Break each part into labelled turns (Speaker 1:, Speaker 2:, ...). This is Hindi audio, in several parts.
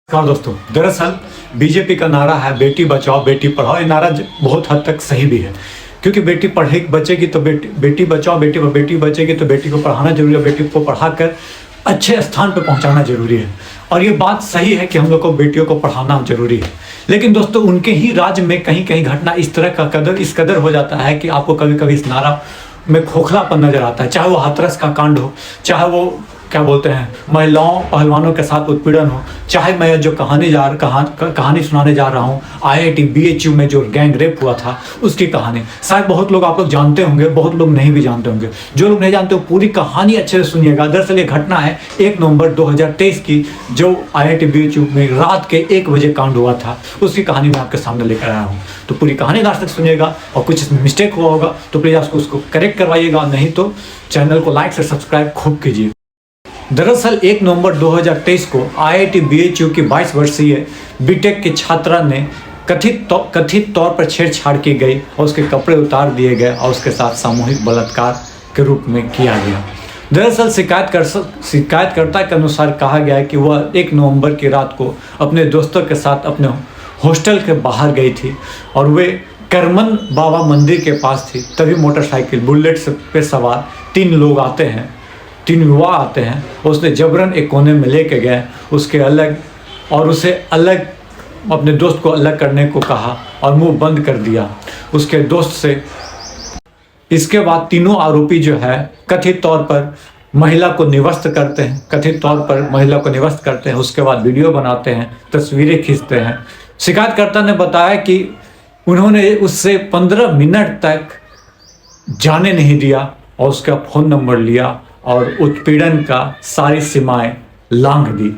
Speaker 1: नमस्कार दोस्तों, दरअसल बीजेपी का नारा है बेटी बचाओ बेटी पढ़ाओ। ये नारा बहुत हद तक सही भी है, क्योंकि बेटी पढ़े बचेगी तो बेटी बचाओ, बेटी बचेगी तो बेटी को पढ़ाना जरूरी है, बेटी को पढ़ाकर अच्छे स्थान पर पहुंचाना जरूरी है। और ये बात सही है कि हम लोग को बेटियों को पढ़ाना जरूरी है। लेकिन दोस्तों, उनके ही राज्य में कहीं कहीं घटना इस तरह का इस कदर हो जाता है कि आपको कभी कभी इस नारा में खोखलापन नजर आता है। चाहे वो हाथरस का कांड हो, चाहे वो क्या बोलते हैं महिलाओं पहलवानों के साथ उत्पीड़न हो, चाहे मैं जो कहानी सुनाने जा रहा हूँ IIT BHU में जो गैंग रेप हुआ था उसकी कहानी। शायद बहुत लोग आप लोग जानते होंगे, बहुत लोग नहीं भी जानते होंगे। जो लोग नहीं जानते हो पूरी कहानी अच्छे से सुनिएगा। दरअसल ये घटना है 1 नवंबर 2023 की, जो IIT BHU में रात के 1 बजे कांड हुआ था। उसकी कहानी मैं आपके सामने लेकर आया हूँ, तो पूरी कहानी लास्ट तक सुनिएगा। और कुछ मिस्टेक हुआ होगा तो प्लीज़ आप उसको करेक्ट करवाइएगा, नहीं तो चैनल को लाइक से सब्सक्राइब खूब कीजिए। दरअसल 1 नवंबर 2023 को IIT BHU की 22 वर्षीय बीटेक की छात्रा ने कथित तौर पर छेड़छाड़ की गई और उसके कपड़े उतार दिए गए और उसके साथ सामूहिक बलात्कार के रूप में किया गया। दरअसल शिकायतकर्ता के अनुसार कहा गया है कि वह 1 नवंबर की रात को अपने दोस्तों के साथ अपने हॉस्टल के बाहर गई थी और वे करमन बाबा मंदिर के पास थी। तभी मोटरसाइकिल बुलेट पे सवार 3 लोग आते हैं, 3 युवा आते हैं। उसने जबरन एक कोने में लेके गए, उसे अलग अपने दोस्त को अलग करने को कहा और मुंह बंद कर दिया उसके दोस्त से। इसके बाद तीनों आरोपी जो है कथित तौर पर महिला को निवस्त करते हैं, उसके बाद वीडियो बनाते हैं, तस्वीरें खींचते हैं। शिकायतकर्ता ने बताया कि उन्होंने उससे 15 मिनट तक जाने नहीं दिया और उसका फ़ोन नंबर लिया और उत्पीड़न का सारी सीमाएं लांघ दी।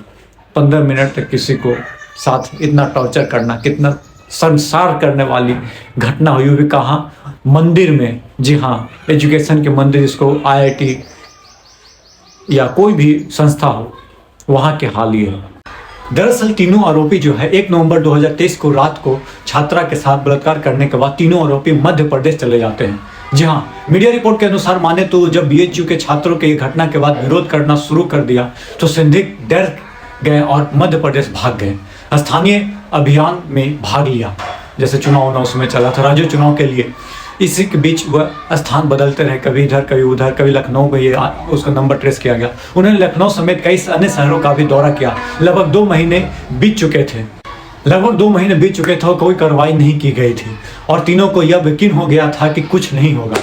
Speaker 1: 15 मिनट तक किसी को साथ इतना टॉर्चर करना कितना संसार करने वाली घटना हुई भी कहाँ? मंदिर में। जी हाँ, एजुकेशन के मंदिर, जिसको IIT या कोई भी संस्था हो, वहाँ के हाल ये है। दरअसल तीनों आरोपी जो है 1 नवंबर 2023 को रात को छात्रा के साथ बलात्कार करने के बाद तीनों आरोपी मध्य प्रदेश चले जाते हैं। जी हाँ, मीडिया रिपोर्ट के अनुसार माने तो जब BHU के छात्रों के घटना के बाद विरोध करना शुरू कर दिया तो संदिग्ध डर गए और मध्य प्रदेश भाग गए। स्थानीय अभियान में भाग लिया, जैसे चुनाव उसमें चला था, राज्य चुनाव के लिए। इसी के बीच वह स्थान बदलते रहे, कभी इधर कभी उधर, कभी लखनऊ में ये उसका नंबर ट्रेस किया गया। उन्होंने लखनऊ समेत कई अन्य शहरों का भी दौरा किया। लगभग 2 महीने बीत चुके थे और कोई कार्रवाई नहीं की गई थी और तीनों को यह यकीन हो गया था कि कुछ नहीं होगा।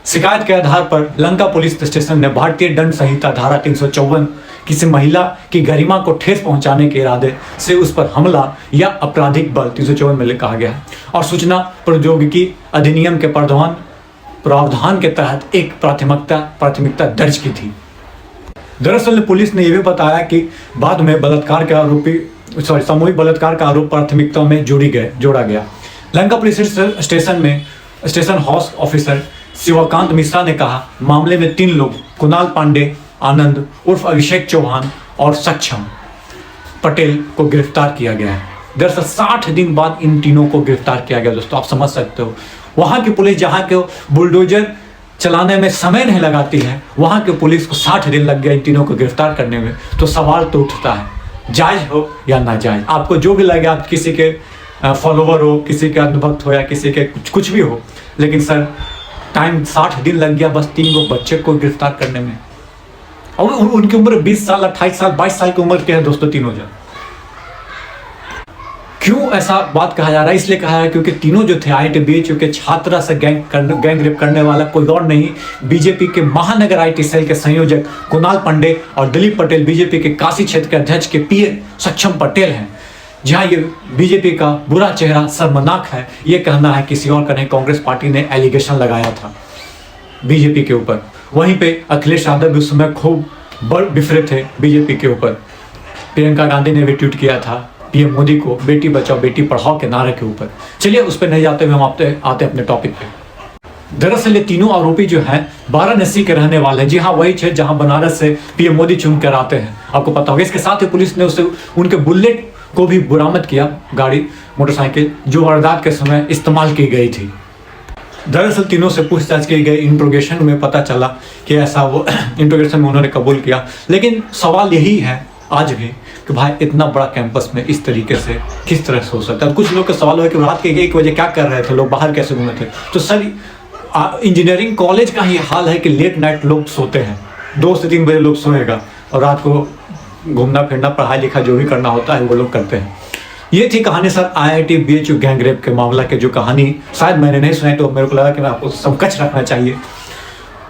Speaker 1: शिकायत के आधार पर लंका पुलिस स्टेशन ने भारतीय दंड संहिता धारा 354 किसी महिला की गरिमा को ठेस पहुंचाने के इरादे से उस पर हमला या आपराधिक बल 354 में कहा गया है और सूचना प्रौद्योगिकी अधिनियम के प्रावधान के तहत एक प्राथमिकता दर्ज की थी। दरअसल पुलिस ने यह भी बताया कि बाद में सामूहिक बलात्कार का आरोप प्राथमिकता में जोड़ा गया। Lanka police station house officer Shivkant Mishra ने कहा, मामले में 3 लोग कुणाल पांडे, आनंद उर्फ अभिषेक चौहान और सक्षम पटेल को गिरफ्तार किया गया है। दरअसल 60 दिन बाद इन तीनों को गिरफ्तार किया गया। दोस्तों, आप समझ सकते हो, वहां की पुलिस जहां के बुलडोजर चलाने में समय नहीं लगाती है, वहां की पुलिस को 60 दिन लग गया इन तीनों को गिरफ्तार करने में। तो सवाल तो उठता है, जायज हो या नाजायज, आपको जो भी लगे, आप किसी के फॉलोवर हो, किसी के अंधभक्त हो या किसी के कुछ भी हो, लेकिन सर टाइम 60 दिन लग गया बस 3 गो बच्चे को गिरफ्तार करने में। और उनकी उम्र 20 साल, 28 साल, 22 साल की उम्र के हैं दोस्तों तीनों जन। क्यों ऐसा बात कहा जा रहा है? इसलिए कहा जा रहा है क्योंकि तीनों जो थे IIT BHU के छात्रा से गैंग रेप करने वाला कोई और नहीं, बीजेपी के महानगर IT सेल के संयोजक कुणाल पांडे और दिलीप पटेल बीजेपी के काशी क्षेत्र के अध्यक्ष के PA सक्षम पटेल हैं। जहां ये बीजेपी का बुरा चेहरा शर्मनाक है, ये कहना है किसी और का नहीं। कांग्रेस पार्टी ने एलिगेशन लगाया था बीजेपी के ऊपर। वहीं पे अखिलेश यादव भी उस समय खूब बिफरे थे बीजेपी के ऊपर। प्रियंका गांधी ने भी ट्वीट किया था PM मोदी को बेटी बचाओ बेटी पढ़ाओ के नारे के ऊपर। चलिए उस पर नहीं जाते हुए हम आते अपने टॉपिक पे। दरअसल ये तीनों आरोपी जो हैं वाराणसी के रहने वाले हैं। जी हाँ, वही क्षेत्र जहां बनारस से PM मोदी चुन कर आते हैं, आपको पता होगा। इसके साथ ही पुलिस ने उनके बुलेट को भी बरामद किया, गाड़ी मोटरसाइकिल, जो वारदात के समय इस्तेमाल की गई थी। दरअसल तीनों से पूछताछ की गई। इंट्रोगेशन में पता चला कि ऐसा वो इंट्रोगेशन में उन्होंने कबूल किया। लेकिन सवाल यही है आज भी कि भाई इतना बड़ा कैंपस में इस तरीके से किस तरह से हो सकता है। कुछ लोग का सवाल है कि रात के 1 बजे क्या कर रहे थे लोग, बाहर कैसे घूमे थे। तो सर इंजीनियरिंग कॉलेज का ही हाल है कि लेट नाइट लोग सोते हैं, 2 से 3 बजे लोग सोएगा और रात को घूमना फिरना पढ़ाई लिखा जो भी करना होता है वो लोग करते हैं। ये थी कहानी sir IIT BHU gang rape के मामला के, जो कहानी शायद मैंने नहीं सुनाई तो मेरे को लगा कि मैं आपको समकक्ष रखना चाहिए।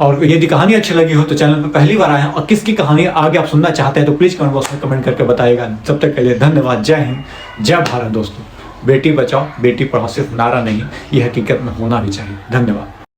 Speaker 1: और यदि कहानी अच्छी लगी हो तो चैनल पर पहली बार आए हैं और किसकी कहानी आगे आप सुनना चाहते हैं तो प्लीज़ कमेंट बॉक्स में कमेंट करके बताइएगा। तब तक के लिए धन्यवाद। जय हिंद, जय भारत। दोस्तों, बेटी बचाओ बेटी पढ़ाओ सिर्फ नारा नहीं, ये हकीकत में होना भी चाहिए। धन्यवाद।